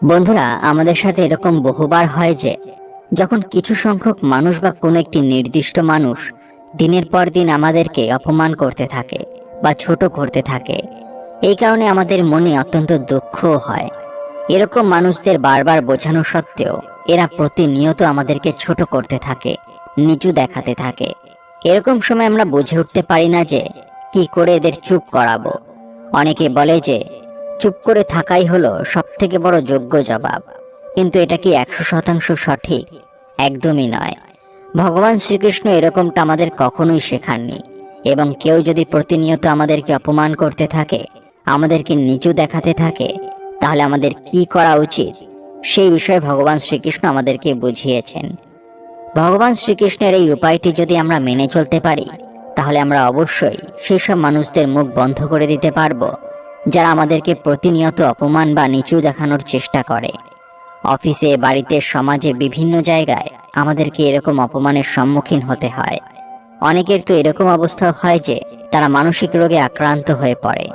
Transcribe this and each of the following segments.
বন্ধুরা, আমাদের সাথে এরকম বহুবার হয় যে যখন কিছু সংখ্যক মানুষ বা কোনো একটি নির্দিষ্ট মানুষ দিনের পর দিন আমাদেরকে অপমান করতে থাকে বা ছোট করতে থাকে, এই কারণে আমাদের মনে অত্যন্ত দুঃখও হয়। এরকম মানুষদের বারবার বোঝানো সত্ত্বেও এরা প্রতিনিয়ত আমাদেরকে ছোট করতে থাকে, নিচু দেখাতে থাকে। এরকম সময় আমরা বুঝে উঠতে পারি না যে কি করে এদের চুপ করাবো। অনেকে বলে যে চুপ করে থাকাই হলো সবথেকে বড় যোগ্য জবাব, কিন্তু এটা কি 100% সঠিক? একদমই নয়। ভগবান শ্রীকৃষ্ণ এরকমটা আমাদের কখনোই শেখাননি। এবং কেউ যদি প্রতিনিয়ত আমাদেরকে অপমান করতে থাকে, আমাদেরকে নিচু দেখাতে থাকে, তাহলে আমাদের কি করা উচিত সেই বিষয়ে ভগবান শ্রীকৃষ্ণ আমাদেরকে বুঝিয়েছেন। ভগবান শ্রীকৃষ্ণের এই উপায়টি যদি আমরা মেনে চলতে পারি, তাহলে আমরা অবশ্যই সেই সব মানুষদের মুখ বন্ধ করে দিতে পারবো যারা আমাদেরকে প্রতিনিয়ত অপমান বা নিচু দেখানোর চেষ্টা করে। অফিসে, বাড়িতে, সমাজে বিভিন্ন জায়গায় আমাদেরকে এরকম অপমানের সম্মুখীন হতে হয়। অনেকের তো এরকম অবস্থা হয় যে তারা মানসিক রোগে আক্রান্ত হয়ে পড়ে।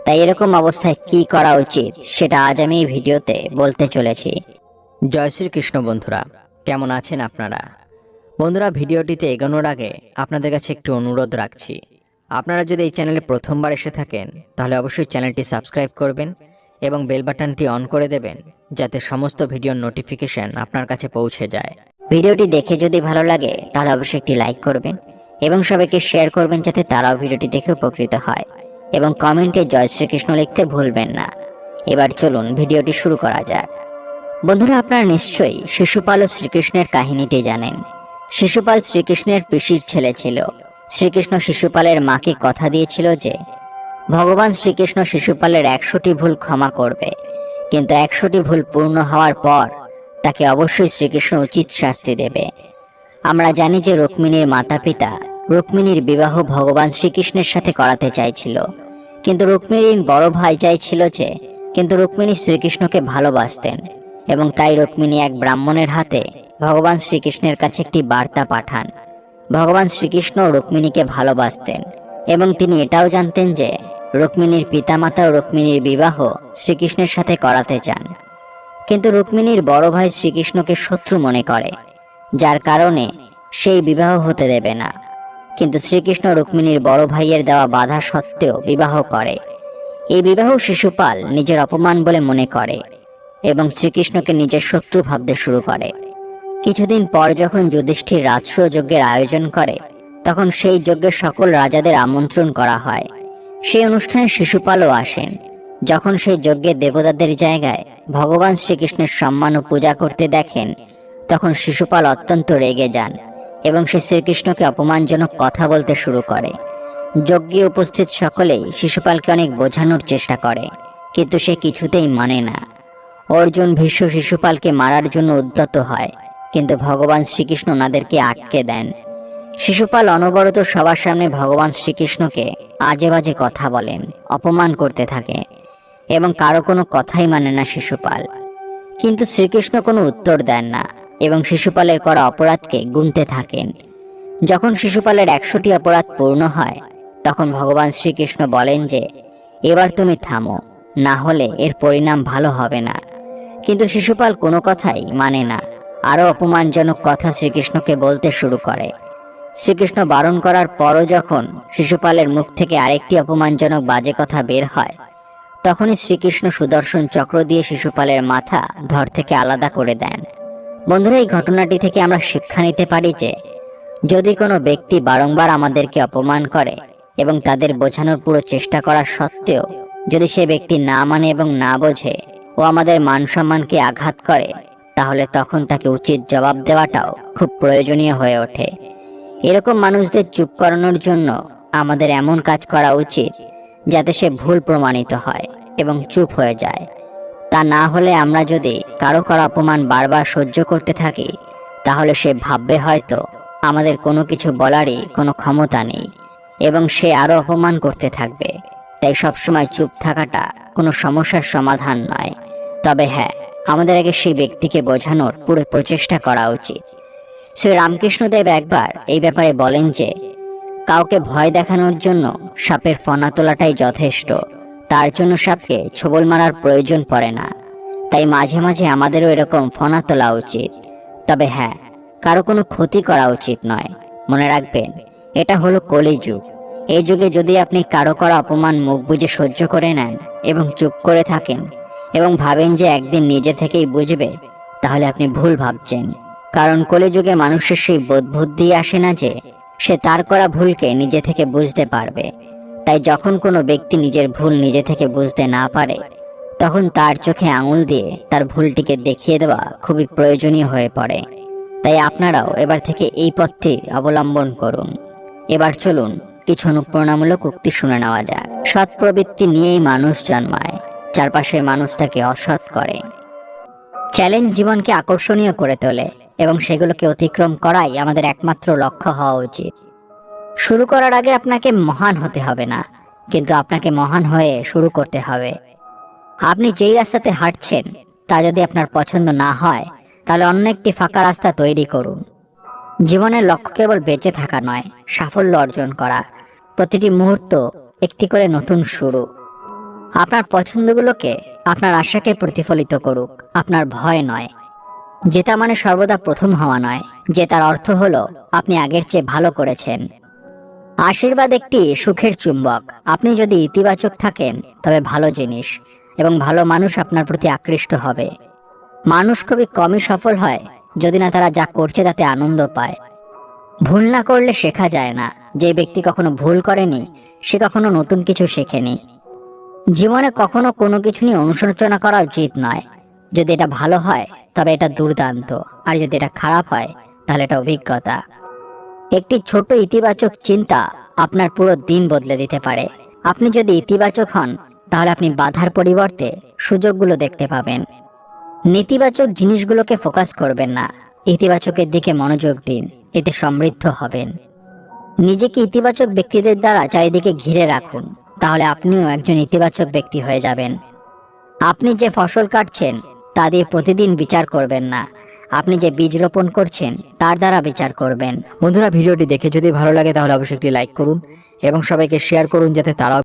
তাই এরকম অবস্থায় কি করা উচিত সেটা আজ আমি এই ভিডিওতে বলতে চলেছি। জয় শ্রীকৃষ্ণ বন্ধুরা, কেমন আছেন আপনারা? বন্ধুরা, ভিডিওটিতে এগোনোর আগে আপনাদের কাছে একটু অনুরোধ রাখছি। আপনারা যদি এই চ্যানেলে প্রথমবার এসে থাকেন, তাহলে অবশ্যই চ্যানেলটি সাবস্ক্রাইব করবেন এবং বেল বাটনটি অন করে দেবেন, যাতে সমস্ত ভিডিওর নোটিফিকেশন আপনার কাছে পৌঁছে যায়। ভিডিওটি দেখে যদি ভালো লাগে তাহলে অবশ্যই একটি লাইক করবেন এবং সবাইকে শেয়ার করবেন যাতে তারাও ভিডিওটি দেখে উপকৃত হয়, এবং কমেন্টে জয় শ্রীকৃষ্ণ লিখতে ভুলবেন না। এবার চলুন ভিডিওটি শুরু করা যাক। বন্ধুরা, আপনারা নিশ্চয়ই শিশুপাল ও শ্রীকৃষ্ণের কাহিনীটি জানেন। শিশুপাল শ্রীকৃষ্ণের পিসির ছেলে ছিল। শ্রীকৃষ্ণ শিশুপালের মাকে কথা দিয়েছিল যে ভগবান শ্রীকৃষ্ণ শিশুপালের 100টি ভুল ক্ষমা করবে, কিন্তু 100টি ভুল পূর্ণ হওয়ার পর তাকে অবশ্যই শ্রীকৃষ্ণ উচিত শাস্তি দেবে। আমরা জানি যে রুক্মিণীর মাতা পিতা রুক্মিণীর বিবাহ ভগবান শ্রীকৃষ্ণের সাথে করাতে চাইছিল, কিন্তু রুক্মিণীর বড় ভাই চাইছিল যে রুক্মিণী শ্রীকৃষ্ণকে ভালোবাসতেন, এবং তাই রুক্মিণী এক ব্রাহ্মণের হাতে ভগবান শ্রীকৃষ্ণের কাছে একটি বার্তা পাঠান। ভগবান শ্রীকৃষ্ণ রুক্মিণীকে ভালোবাসতেন এবং তিনি এটাও জানতেন যে রুক্মিণীর পিতামাতা রুক্মিণীর বিবাহ শ্রীকৃষ্ণের সাথে করাতে চান, কিন্তু রুক্মিণীর বড় ভাই শ্রীকৃষ্ণকে শত্রু মনে করে, যার কারণে সেই বিবাহ হতে দেবে না। কিন্তু শ্রীকৃষ্ণ রুক্মিণীর বড় ভাইয়ের দেওয়া বাধা সত্ত্বেও বিবাহ করে। এই বিবাহ শিশুপাল নিজের অপমান বলে মনে করে এবং শ্রীকৃষ্ণকে নিজের শত্রু ভাবতে শুরু করে। কিছুদিন পর যখন যুধিষ্ঠির রাজসূয় যজ্ঞের আয়োজন করে, তখন সেই যজ্ঞে সকল রাজাদের আমন্ত্রণ করা হয়। সেই অনুষ্ঠানে শিশুপালও আসেন। যখন সেই যজ্ঞে দেবতাদের জায়গায় ভগবান শ্রীকৃষ্ণের সম্মান ও পূজা করতে দেখেন, তখন শিশুপাল অত্যন্ত রেগে যান এবং সে শ্রীকৃষ্ণকে অপমানজনক কথা বলতে শুরু করে। যজ্ঞে উপস্থিত সকলেই শিশুপালকে অনেক বোঝানোর চেষ্টা করে, কিন্তু সে কিছুতেই মানে না। অর্জুন, ভীষ্ম শিশুপালকে মারার জন্য উদ্যত হয়, কিন্তু ভগবান শ্রীকৃষ্ণ ওনাদেরকে আটকে দেন। শিশুপাল অনবরত সবার সামনে ভগবান শ্রীকৃষ্ণকে আজে বাজে কথা বলেন, অপমান করতে থাকে এবং কারো কোনো কথাই মানে না শিশুপাল। কিন্তু শ্রীকৃষ্ণ কোনো উত্তর দেন না এবং শিশুপালের করা অপরাধকে গুনতে থাকেন। যখন শিশুপালের 100টি অপরাধ পূর্ণ হয়, তখন ভগবান শ্রীকৃষ্ণ বলেন যে এবার তুমি থামো, না হলে এর পরিণাম ভালো হবে না। কিন্তু শিশুপাল কোনো কথাই মানে না, আরো অপমানজনক কথা শ্রীকৃষ্ণকে বলতে শুরু করে। শ্রীকৃষ্ণ বারণ করার পরও যখন শিশুপালের মুখ থেকে আরেকটি অপমানজনক বাজে কথা বের হয়, তখনই শ্রীকৃষ্ণ সুদর্শন চক্র দিয়ে শিশুপালের মাথা ধর থেকে আলাদা করে দেন। বন্ধুরা, এই ঘটনাটি থেকে আমরা শিক্ষা নিতে পারি যে যদি কোনো ব্যক্তি বারংবার আমাদেরকে অপমান করে এবং তাদের বোঝানোর পুরো চেষ্টা করা সত্ত্বেও যদি সে ব্যক্তি না মানে এবং না বোঝে ও আমাদের মান সম্মানকে আঘাত করে, তাহলে তখন তাকে উচিত জবাব দেওয়াটাও খুব প্রয়োজনীয় হয়ে ওঠে। এরকম মানুষদের চুপ করানোর জন্য আমাদের এমন কাজ করা উচিত যাতে সে ভুল প্রমাণিত হয় এবং চুপ হয়ে যায়। তা না হলে আমরা যদি কারো অপমান বারবার সহ্য করতে থাকি, তাহলে সে ভাববে হয়তো আমাদের কোনো কিছু বলারই কোনো ক্ষমতা নেই এবং সে আরো অপমান করতে থাকবে। তাই সবসময় চুপ থাকাটা কোনো সমস্যার সমাধান নয়। তবে হ্যাঁ, আমাদের আগে সেই ব্যক্তিকে বোঝানোর পুরো প্রচেষ্টা করা উচিত। শ্রী রামকৃষ্ণদেব একবার এই ব্যাপারে বলেন যে কাউকে ভয় দেখানোর জন্য সাপের ফনা তোলাটাই যথেষ্ট, তার জন্য সাপকে ছোবল মারার প্রয়োজন পড়ে না। তাই মাঝে মাঝে আমাদেরও এরকম ফনা তোলা উচিত। তবে হ্যাঁ, কারো কোনো ক্ষতি করা উচিত নয়। মনে রাখবেন, এটা হলো কলিযুগ। এই যুগে যদি আপনি কারো করা অপমান মুখ বুজে সহ্য করে নেন এবং চুপ করে থাকেন এবং ভাবেন যে একদিন নিজে থেকেই বুঝবে, তাহলে আপনি ভুল ভাবছেন। কারণ কলিযুগে মানুষের সেই বোধ বুদ্ধি আসে না যে সে তার করা ভুলকে নিজে থেকে বুঝতে পারবে। তাই যখন কোনো ব্যক্তি নিজের ভুল নিজে থেকে বুঝতে না পারে, তখন তার চোখে আঙুল দিয়ে তার ভুলটিকে দেখিয়ে দেওয়া খুবই প্রয়োজনীয় হয়ে পড়ে। তাই আপনারাও এবার থেকে এই পথটি অবলম্বন করুন। এবার চলুন কিছু অনুপ্রেরণামূলক উক্তি শুনে নেওয়া যাক। সৎ প্রবৃত্তি নিয়েই মানুষ জন্মায়, চারপাশের মানুষ তাকে অসৎ করে। চ্যালেঞ্জ জীবনকে আকর্ষণীয় করে তোলে এবং সেগুলোকে অতিক্রম করাই আমাদের একমাত্র লক্ষ্য হওয়া উচিত। শুরু করার আগে আপনাকে মহান হতে হবে না, কিন্তু আপনাকে মহান হয়ে শুরু করতে হবে। আপনি যেই রাস্তাতে হাঁটছেন তা যদি আপনার পছন্দ না হয়, তাহলে অন্য একটি ফাঁকা রাস্তা তৈরি করুন। জীবনের লক্ষ্য কেবল বেঁচে থাকা নয়, সাফল্য অর্জন করা। প্রতিটি মুহূর্ত একটি করে নতুন শুরু। আপনার পছন্দগুলোকে আপনার আশাকে প্রতিফলিত করুক, আপনার ভয় নয়। জেতা মানে সর্বদা প্রথম হওয়া নয়, জেতার অর্থ হলো আপনি আগের চেয়ে ভালো করেছেন। আশীর্বাদ একটি সুখের চুম্বক। আপনি যদি ইতিবাচক থাকেন তবে ভালো জিনিস এবং ভালো মানুষ আপনার প্রতি আকৃষ্ট হবে। মানুষ খুবই কমই সফল হয় যদি না তারা যা করছে তাতে আনন্দ পায়। ভুল না করলে শেখা যায় না। যে ব্যক্তি কখনো ভুল করেনি সে কখনো নতুন কিছু শেখেনি। জীবনে কখনো কোনো কিছু নিয়ে অনুশোচনা করা উচিত নয়। যদি এটা ভালো হয় তবে এটা দুর্দান্ত, আর যদি এটা খারাপ হয় তাহলে এটা অভিজ্ঞতা। একটি ছোট ইতিবাচক চিন্তা আপনার পুরো দিন বদলে দিতে পারে। আপনি যদি ইতিবাচক হন তাহলে আপনি বাধার পরিবর্তে সুযোগগুলো দেখতে পাবেন। নেতিবাচক জিনিসগুলোকে ফোকাস করবেন না, ইতিবাচকের দিকে মনোযোগ দিন, এতে সমৃদ্ধ হবেন। নিজেকে ইতিবাচক ব্যক্তিদের দ্বারা চারিদিকে ঘিরে রাখুন, তাহলে আপনিও একজন ইতিবাচক ব্যক্তি হয়ে যাবেন। আপনি যে ফসল কাটছেন তা দিয়ে প্রতিদিন বিচার করবেন না, আপনি যে বীজ রোপণ করছেন তার দ্বারা বিচার করবেন। বন্ধুরা, ভিডিওটি দেখে যদি ভালো লাগে তাহলে অবশ্যই একটি লাইক করুন এবং সবাইকে শেয়ার করুন যাতে তারাও